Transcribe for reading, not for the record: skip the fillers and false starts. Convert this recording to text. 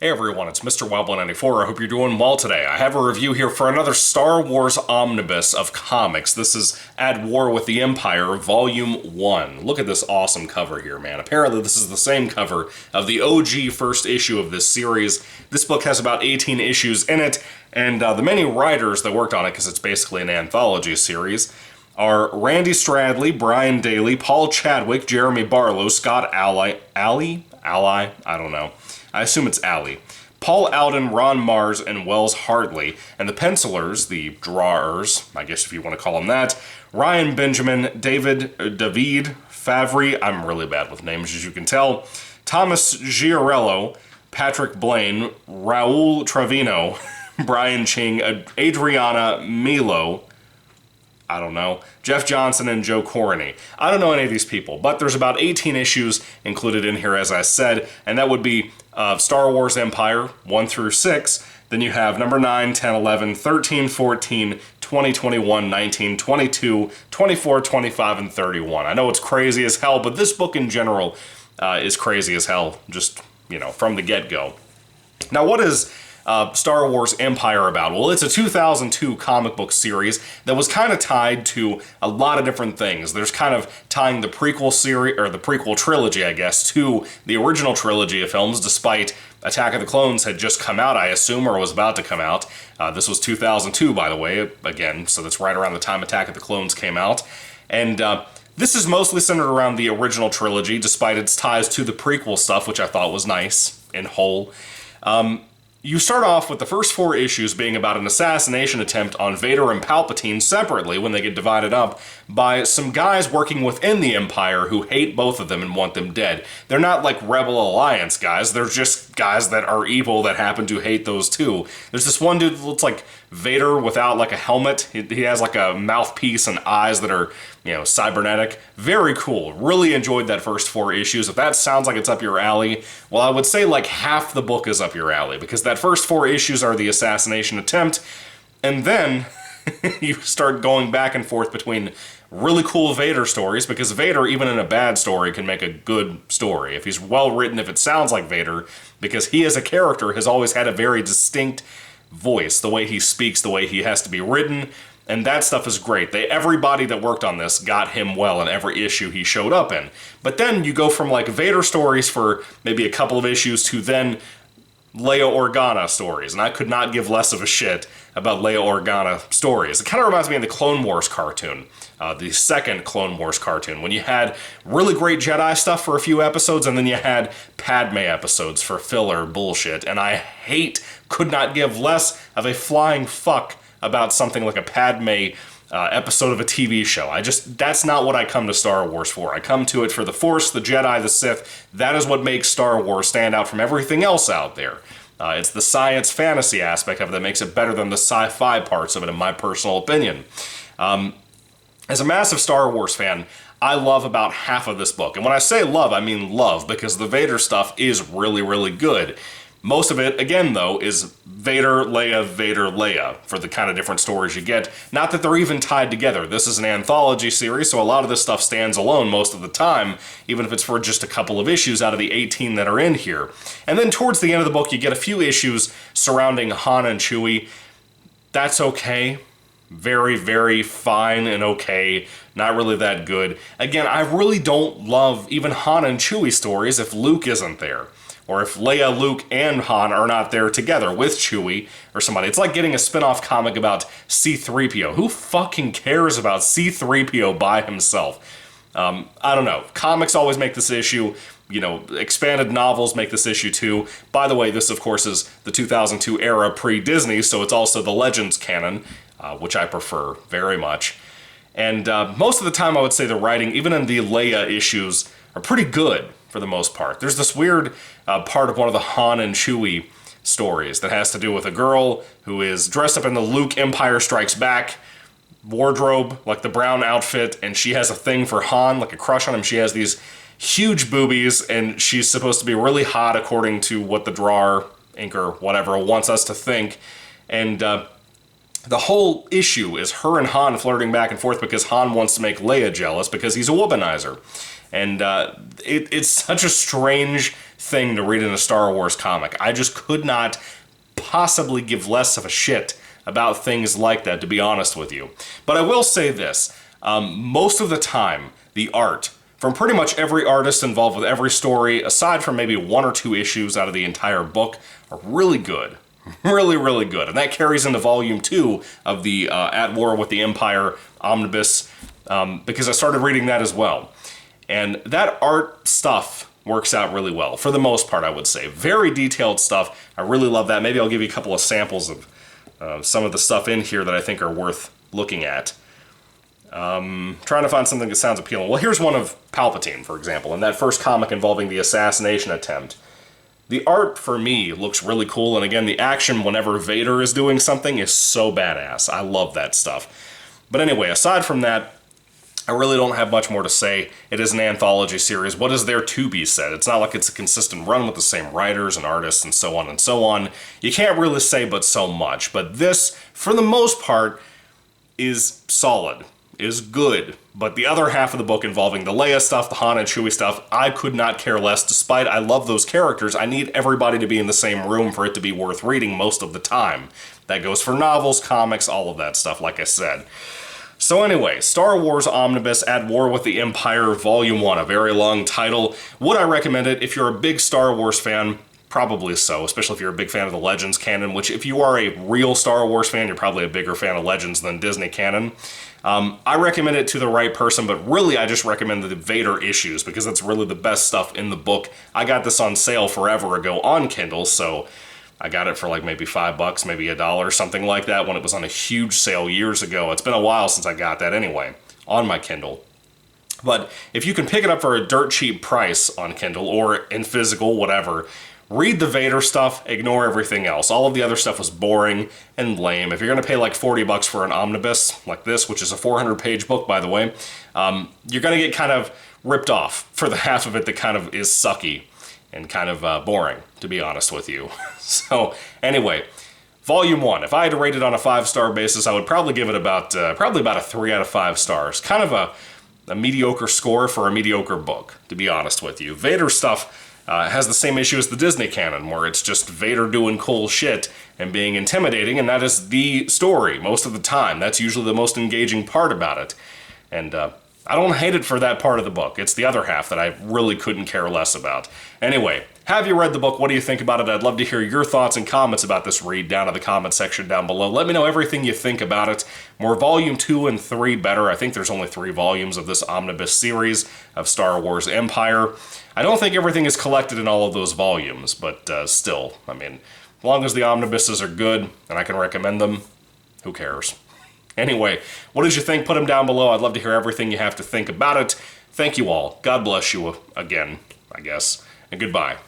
Hey everyone, it's Mr. Wobbler94. I hope you're doing well today. I have a review here for another Star Wars Omnibus of comics. This is At War with the Empire, Volume 1. Look at this awesome cover here, man. Apparently this is the same cover of the OG first issue of this series. This book has about 18 issues in it, and the many writers that worked on it, because it's basically an anthology series, are Randy Stradley, Brian Daly, Paul Chadwick, Jeremy Barlow, Scott Ally, I don't know. I assume it's Alley. Paul Alden, Ron Mars, and Wells Hartley. And the pencilers, the drawers, I guess if you want to call them that, Ryan Benjamin, David Favre, I'm really bad with names as you can tell, Thomas Giarello, Patrick Blaine, Raul Trevino, Brian Ching, Adriana Milo, I don't know, Jeff Johnson, and Joe Corney. I don't know any of these people, but there's about 18 issues included in here, as I said, and that would be Star Wars Empire 1 through 6. Then you have number 9, 10, 11, 13, 14, 20, 21, 19, 22, 24, 25, and 31. I know it's crazy as hell, but this book in general is crazy as hell, just, from the get-go. Now, what is Star Wars Empire about? Well, it's a 2002 comic book series that was kind of tied to a lot of different things. There's kind of tying the prequel series, or the prequel trilogy, I guess, to the original trilogy of films, despite Attack of the Clones had just come out, I assume, or was about to come out. This was 2002, by the way, again, so that's right around the time Attack of the Clones came out. And this is mostly centered around the original trilogy, despite its ties to the prequel stuff, which I thought was nice in whole. You start off with the first 4 issues being about an assassination attempt on Vader and Palpatine separately when they get divided up by some guys working within the Empire who hate both of them and want them dead. They're not like Rebel Alliance guys, they're just guys that are evil that happen to hate those two. There's this one dude that looks like Vader without like a helmet. He has like a mouthpiece and eyes that are, cybernetic. Very cool. Really enjoyed that first 4 issues. If that sounds like it's up your alley, well, I would say like half the book is up your alley, because that first 4 issues are the assassination attempt, and then you start going back and forth between really cool Vader stories, because Vader, even in a bad story, can make a good story. If he's well written, if it sounds like Vader, because he as a character has always had a very distinct voice, the way he speaks, the way he has to be written, and that stuff is great. Everybody that worked on this got him well in every issue he showed up in. But then you go from like Vader stories for maybe a couple of issues to then Leia Organa stories, and I could not give less of a shit about Leia Organa stories. It kind of reminds me of the Clone Wars cartoon, the second Clone Wars cartoon, when you had really great Jedi stuff for a few episodes, and then you had Padme episodes for filler bullshit, and I could not give less of a flying fuck about something like a Padme episode of a TV show. That's not what I come to Star Wars for. I come to it for the Force, the Jedi, the Sith. That is what makes Star Wars stand out from everything else out there. It's the science fantasy aspect of it that makes it better than the sci-fi parts of it, in my personal opinion. As a massive Star Wars fan, I love about half of this book. And when I say love, I mean love, because the Vader stuff is really, really good. Most of it, again, though, is Vader, Leia, for the kind of different stories you get. Not that they're even tied together. This is an anthology series, so a lot of this stuff stands alone most of the time, even if it's for just a couple of issues out of the 18 that are in here. And then towards the end of the book, you get a few issues surrounding Han and Chewie. That's okay. Very, very fine and okay. Not really that good. Again, I really don't love even Han and Chewie stories if Luke isn't there. Or if Leia, Luke, and Han are not there together with Chewie or somebody. It's like getting a spin-off comic about C-3PO. Who fucking cares about C-3PO by himself? I don't know. Comics always make this issue. Expanded novels make this issue too. By the way, this, of course, is the 2002 era pre-Disney, so it's also the Legends canon, which I prefer very much. And most of the time, I would say the writing, even in the Leia issues, are pretty good for the most part. There's this weird part of one of the Han and Chewie stories that has to do with a girl who is dressed up in the Luke Empire Strikes Back wardrobe, like the brown outfit, and she has a thing for Han, like a crush on him. She has these huge boobies, and she's supposed to be really hot according to what the drawer, inker, whatever, wants us to think. And the whole issue is her and Han flirting back and forth because Han wants to make Leia jealous because he's a womanizer. And it's such a strange thing to read in a Star Wars comic. I just could not possibly give less of a shit about things like that, to be honest with you. But I will say this, most of the time, the art from pretty much every artist involved with every story, aside from maybe 1 or 2 issues out of the entire book, are really good. Really, really good. And that carries into Volume 2 of the At War with the Empire Omnibus, because I started reading that as well. And that art stuff works out really well, for the most part, I would say. Very detailed stuff. I really love that. Maybe I'll give you a couple of samples of some of the stuff in here that I think are worth looking at. Trying to find something that sounds appealing. Well, here's one of Palpatine, for example, in that first comic involving the assassination attempt. The art, for me, looks really cool, and again, the action whenever Vader is doing something is so badass. I love that stuff. But anyway, aside from that, I really don't have much more to say. It is an anthology series. What is there to be said? It's not like it's a consistent run with the same writers and artists and so on and so on. You can't really say but so much, but this, for the most part, is solid. Is good, but the other half of the book involving the Leia stuff, the Han and Chewie stuff, I could not care less. Despite I love those characters, I need everybody to be in the same room for it to be worth reading most of the time. That goes for novels, comics, all of that stuff, like I said. So anyway, Star Wars Omnibus At War with the Empire Volume 1, a very long title. Would I recommend it if you're a big Star Wars fan? Probably so, especially if you're a big fan of the Legends canon, which if you are a real Star Wars fan, you're probably a bigger fan of Legends than Disney canon. I recommend it to the right person, but really I just recommend the Vader issues because that's really the best stuff in the book. I got this on sale forever ago on Kindle, so I got it for like maybe $5, maybe $1, something like that when it was on a huge sale years ago. It's been a while since I got that anyway, on my Kindle. But if you can pick it up for a dirt cheap price on Kindle or in physical, whatever, read the Vader stuff, ignore everything else. All of the other stuff was boring and lame. If you're going to pay like $40 for an omnibus like this, which is a 400-page book, by the way, you're going to get kind of ripped off for the half of it that kind of is sucky and kind of boring, to be honest with you. So anyway, Volume 1. If I had to rate it on a 5-star basis, I would probably give it probably about a 3 out of 5 stars. Kind of a mediocre score for a mediocre book, to be honest with you. Vader stuff has the same issue as the Disney canon, where it's just Vader doing cool shit and being intimidating, and that is the story most of the time. That's usually the most engaging part about it. And I don't hate it for that part of the book. It's the other half that I really couldn't care less about. Anyway, have you read the book? What do you think about it? I'd love to hear your thoughts and comments about this read down in the comment section down below. Let me know everything you think about it. More Volume 2 and 3 better. I think there's only 3 volumes of this omnibus series of Star Wars Empire. I don't think everything is collected in all of those volumes, but still, I mean, as long as the omnibuses are good and I can recommend them, who cares? Anyway, what did you think? Put them down below. I'd love to hear everything you have to think about it. Thank you all. God bless you again, I guess, and goodbye.